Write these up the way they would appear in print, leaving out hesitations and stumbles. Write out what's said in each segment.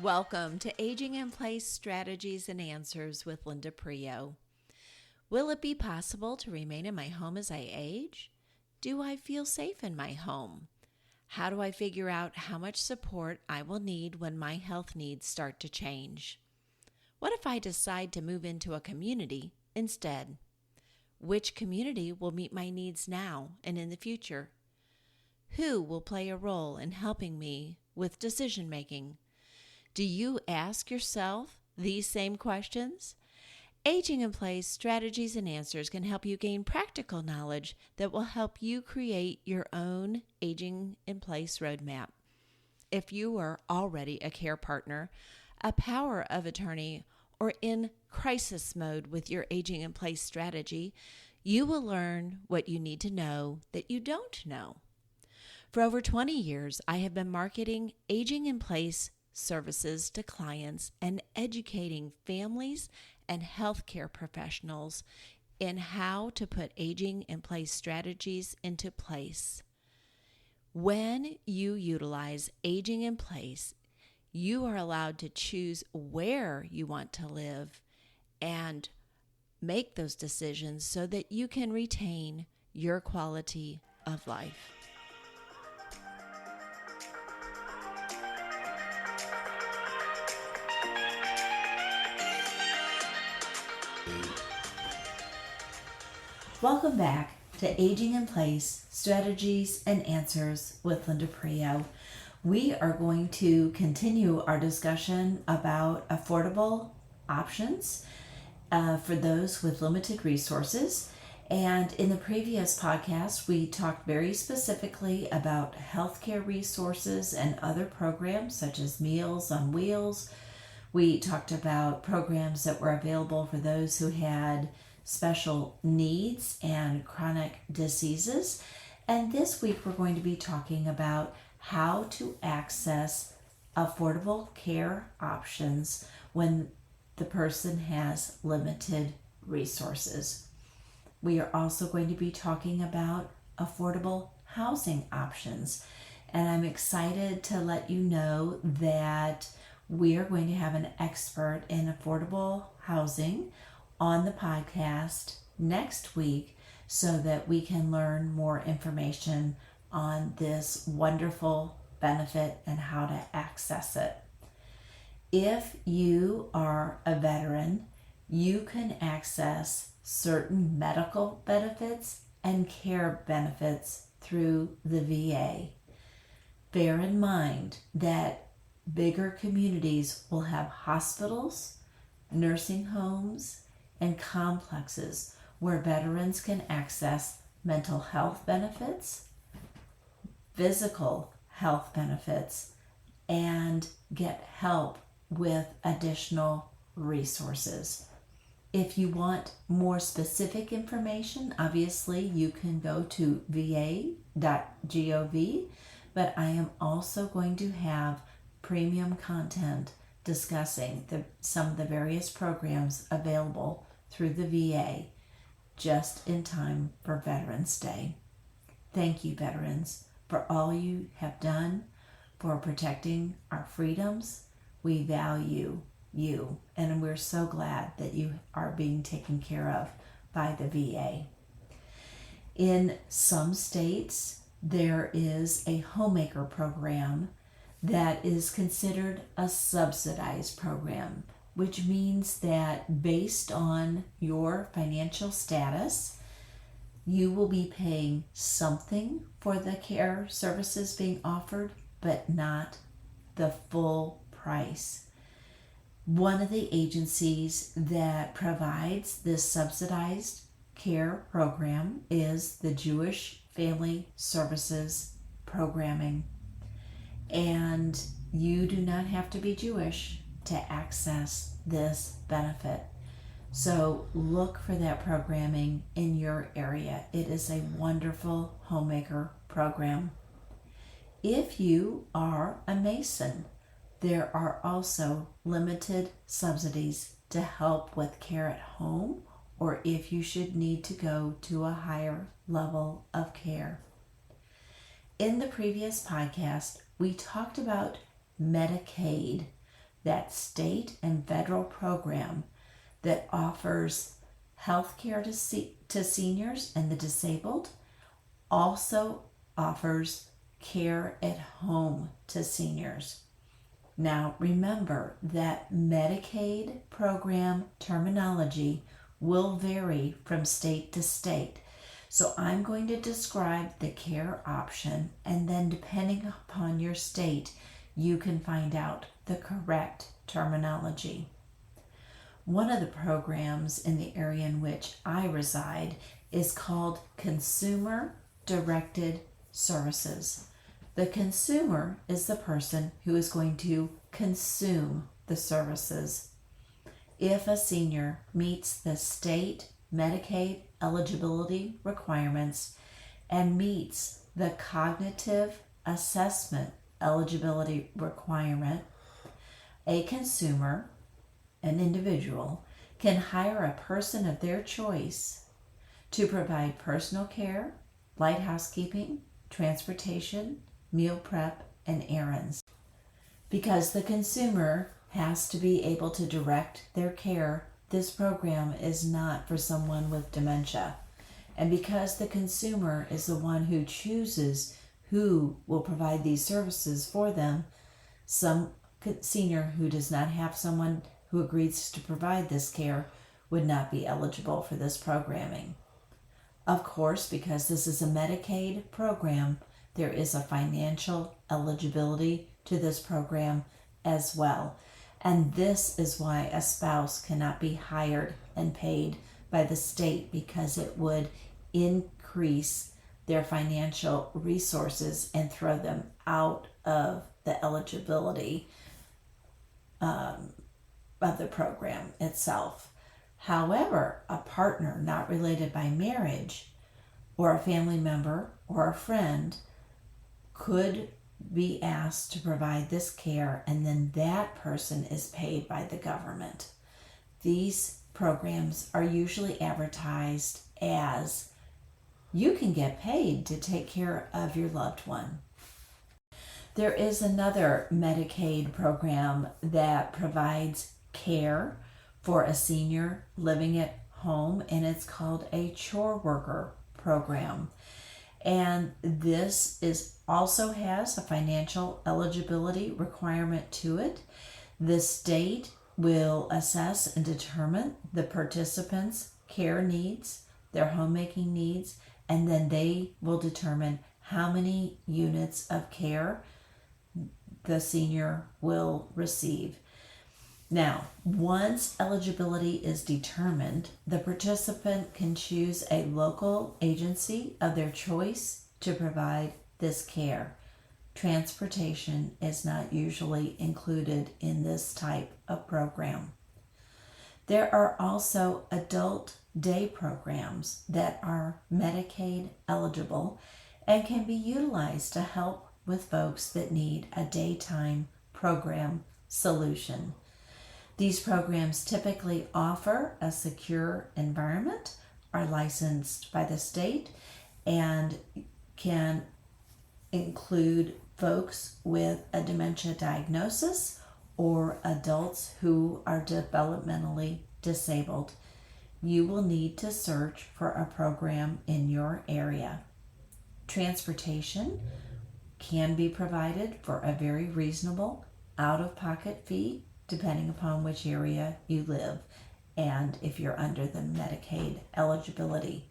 Welcome to Aging in Place Strategies and Answers with Linda Prio. Will it be possible to remain in my home as I age? Do I feel safe in my home? How do I figure out how much support I will need when my health needs start to change? What if I decide to move into a community instead? Which community will meet my needs now and in the future? Who will play a role in helping me with decision making? Do you ask yourself these same questions? Aging in Place Strategies and Answers can help you gain practical knowledge that will help you create your own Aging in Place roadmap. If you are already a care partner, a power of attorney, or in crisis mode with your Aging in Place strategy, you will learn what you need to know that you don't know. For over 20 years, I have been marketing Aging in Place services to clients and educating families and healthcare professionals in how to put aging in place strategies into place. When you utilize aging in place, you are allowed to choose where you want to live and make those decisions so that you can retain your quality of life. Welcome back to Aging in Place Strategies and Answers with Linda Prio. We are going to continue our discussion about affordable options for those with limited resources. And in the previous podcast, we talked very specifically about healthcare resources and other programs such as Meals on Wheels. We talked about programs that were available for those who had special needs and chronic diseases. And this week we're going to be talking about how to access affordable care options when the person has limited resources. We are also going to be talking about affordable housing options. And I'm excited to let you know that we are going to have an expert in affordable housing on the podcast next week so that we can learn more information on this wonderful benefit and how to access it. If you are a veteran, you can access certain medical benefits and care benefits through the VA. Bear in mind that bigger communities will have hospitals, nursing homes, and complexes where veterans can access mental health benefits, physical health benefits, and get help with additional resources. If you want more specific information, obviously you can go to va.gov, but I am also going to have premium content discussing some of the various programs available through the VA just in time for Veterans Day. Thank you, veterans, for all you have done for protecting our freedoms. We value you, and we're so glad that you are being taken care of by the VA. In some states, there is a homemaker program that is considered a subsidized program, which means that based on your financial status, you will be paying something for the care services being offered, but not the full price. One of the agencies that provides this subsidized care program is the Jewish Family Services Programming. And you do not have to be Jewish to access this benefit. So look for that programming in your area. It is a wonderful homemaker program. If you are a Mason, there are also limited subsidies to help with care at home or if you should need to go to a higher level of care. In the previous podcast, we talked about Medicaid. that state and federal program that offers health care to seniors and the disabled also offers care at home to seniors. Now, remember that Medicaid program terminology will vary from state to state. So I'm going to describe the care option, and then depending upon your state, you can find out the correct terminology. One of the programs in the area in which I reside is called Consumer Directed Services. The consumer is the person who is going to consume the services. If a senior meets the state Medicaid eligibility requirements and meets the cognitive assessment eligibility requirement, a consumer, an individual, can hire a person of their choice to provide personal care, light housekeeping, transportation, meal prep, and errands. Because the consumer has to be able to direct their care, this program is not for someone with dementia. And because the consumer is the one who chooses who will provide these services for them, some senior who does not have someone who agrees to provide this care would not be eligible for this programming. Of course, because this is a Medicaid program, there is a financial eligibility to this program as well. And this is why a spouse cannot be hired and paid by the state, because it would increase their financial resources and throw them out of the eligibility of the program itself. However, a partner not related by marriage, or a family member or a friend, could be asked to provide this care, and then that person is paid by the government. These programs are usually advertised as you can get paid to take care of your loved one. There is another Medicaid program that provides care for a senior living at home, and it's called a chore worker program. And this also has a financial eligibility requirement to it. The state will assess and determine the participants' care needs, their homemaking needs, and then they will determine how many units of care the senior will receive. Now, once eligibility is determined, the participant can choose a local agency of their choice to provide this care. Transportation is not usually included in this type of program. There are also adult day programs that are Medicaid eligible and can be utilized to help with folks that need a daytime program solution. These programs typically offer a secure environment, are licensed by the state, and can include folks with a dementia diagnosis or adults who are developmentally disabled. You will need to search for a program in your area. Transportation can be provided for a very reasonable out-of-pocket fee, depending upon which area you live and if you're under the Medicaid eligibility.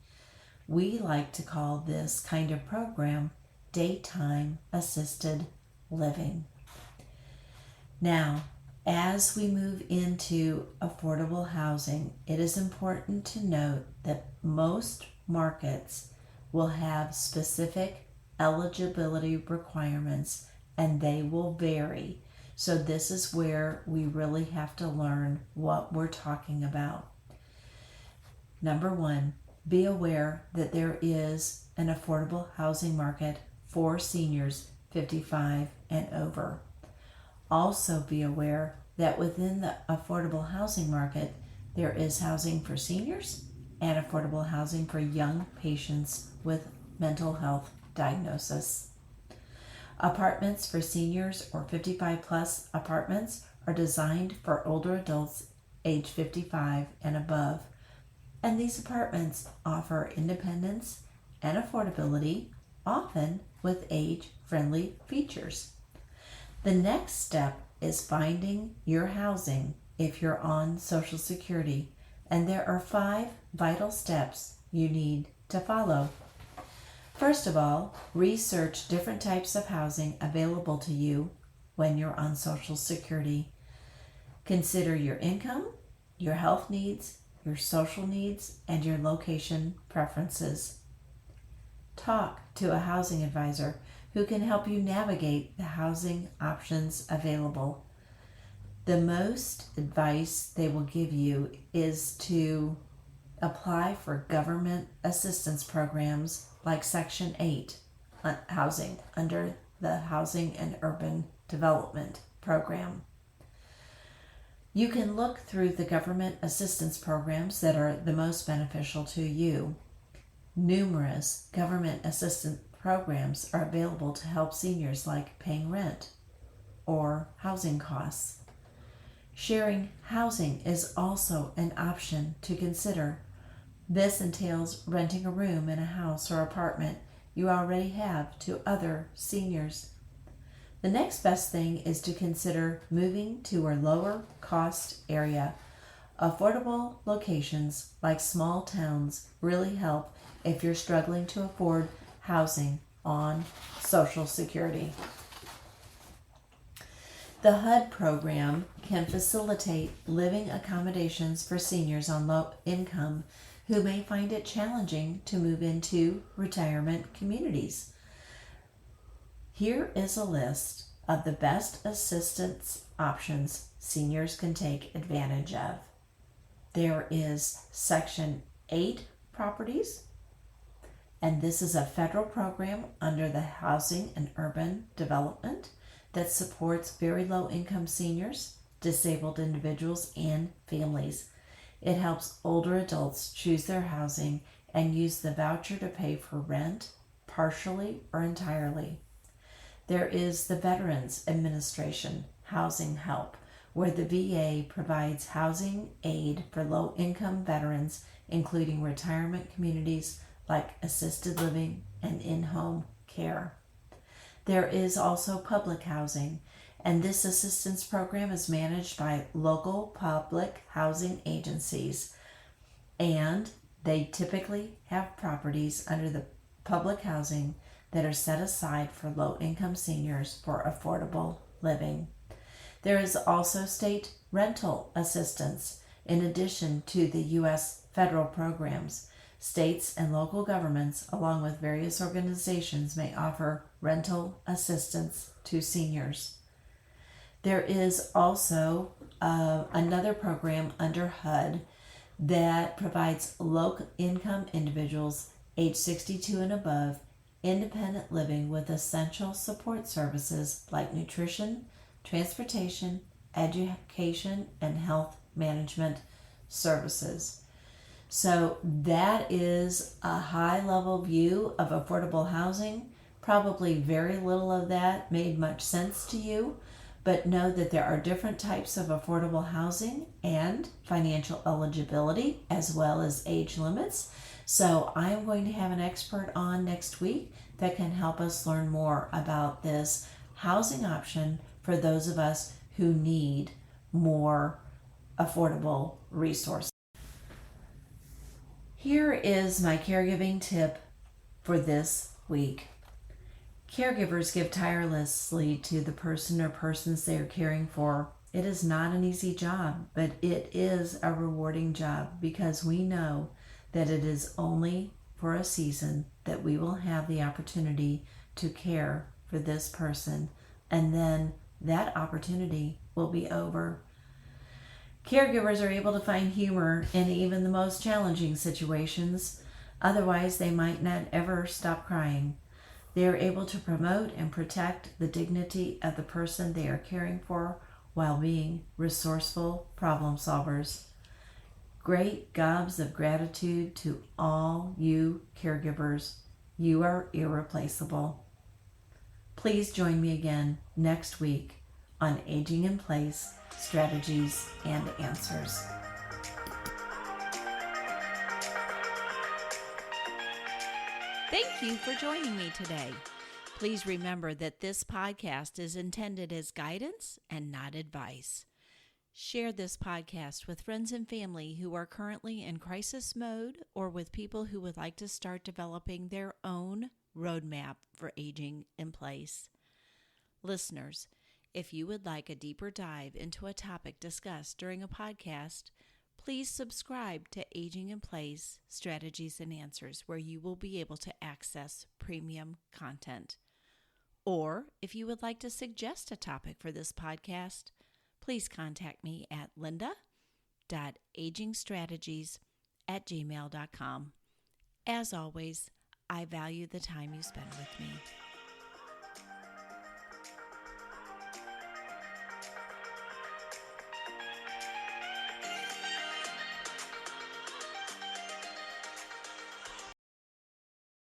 We like to call this kind of program daytime assisted living. Now, as we move into affordable housing, it is important to note that most markets will have specific eligibility requirements, and they will vary. So this is where we really have to learn what we're talking about. Number one, be aware that there is an affordable housing market for seniors 55 and over. Also be aware that within the affordable housing market, there is housing for seniors and affordable housing for young patients with mental health diagnosis. Apartments for seniors or 55 plus apartments are designed for older adults age 55 and above, and these apartments offer independence and affordability, often with age-friendly features. The next step is finding your housing if you're on Social Security, and there are 5 vital steps you need to follow. First of all, research different types of housing available to you when you're on Social Security. Consider your income, your health needs, your social needs, and your location preferences. Talk to a housing advisor who can help you navigate the housing options available. The most advice they will give you is to apply for government assistance programs like Section 8 housing under the Housing and Urban Development Program. You can look through the government assistance programs that are the most beneficial to you. Numerous government assistance programs are available to help seniors, like paying rent or housing costs. Sharing housing is also an option to consider. This entails renting a room in a house or apartment you already have to other seniors. The next best thing is to consider moving to a lower cost area. Affordable locations like small towns really help if you're struggling to afford housing on Social Security. The HUD program can facilitate living accommodations for seniors on low income who may find it challenging to move into retirement communities. Here is a list of the best assistance options seniors can take advantage of. There is Section 8 properties, and this is a federal program under the Housing and Urban Development that supports very low-income seniors, disabled individuals, and families. It helps older adults choose their housing and use the voucher to pay for rent, partially or entirely. There is the Veterans Administration Housing Help, where the VA provides housing aid for low-income veterans, including retirement communities like assisted living and in-home care. There is also public housing, and this assistance program is managed by local public housing agencies, and they typically have properties under the public housing that are set aside for low-income seniors for affordable living. There is also state rental assistance. In addition to the U.S. federal programs, states and local governments, along with various organizations, may offer rental assistance to seniors. There is also another program under HUD that provides low-income individuals age 62 and above independent living with essential support services like nutrition, transportation, education, and health management services. So that is a high-level view of affordable housing. Probably very little of that made much sense to you, but know that there are different types of affordable housing and financial eligibility as well as age limits. So I'm going to have an expert on next week that can help us learn more about this housing option for those of us who need more affordable resources. Here is my caregiving tip for this week. Caregivers give tirelessly to the person or persons they are caring for. It is not an easy job, but it is a rewarding job because we know that it is only for a season that we will have the opportunity to care for this person, and then that opportunity will be over. Caregivers are able to find humor in even the most challenging situations. Otherwise, they might not ever stop crying. They are able to promote and protect the dignity of the person they are caring for while being resourceful problem solvers. Great gobs of gratitude to all you caregivers. You are irreplaceable. Please join me again next week on aging in place, strategies, and answers. Thank you for joining me today. Please remember that this podcast is intended as guidance and not advice. Share this podcast with friends and family who are currently in crisis mode or with people who would like to start developing their own roadmap for aging in place. Listeners, if you would like a deeper dive into a topic discussed during a podcast, please subscribe to Aging in Place, Strategies and Answers, where you will be able to access premium content. Or if you would like to suggest a topic for this podcast, please contact me at linda.agingstrategies@gmail.com. As always, I value the time you spend with me.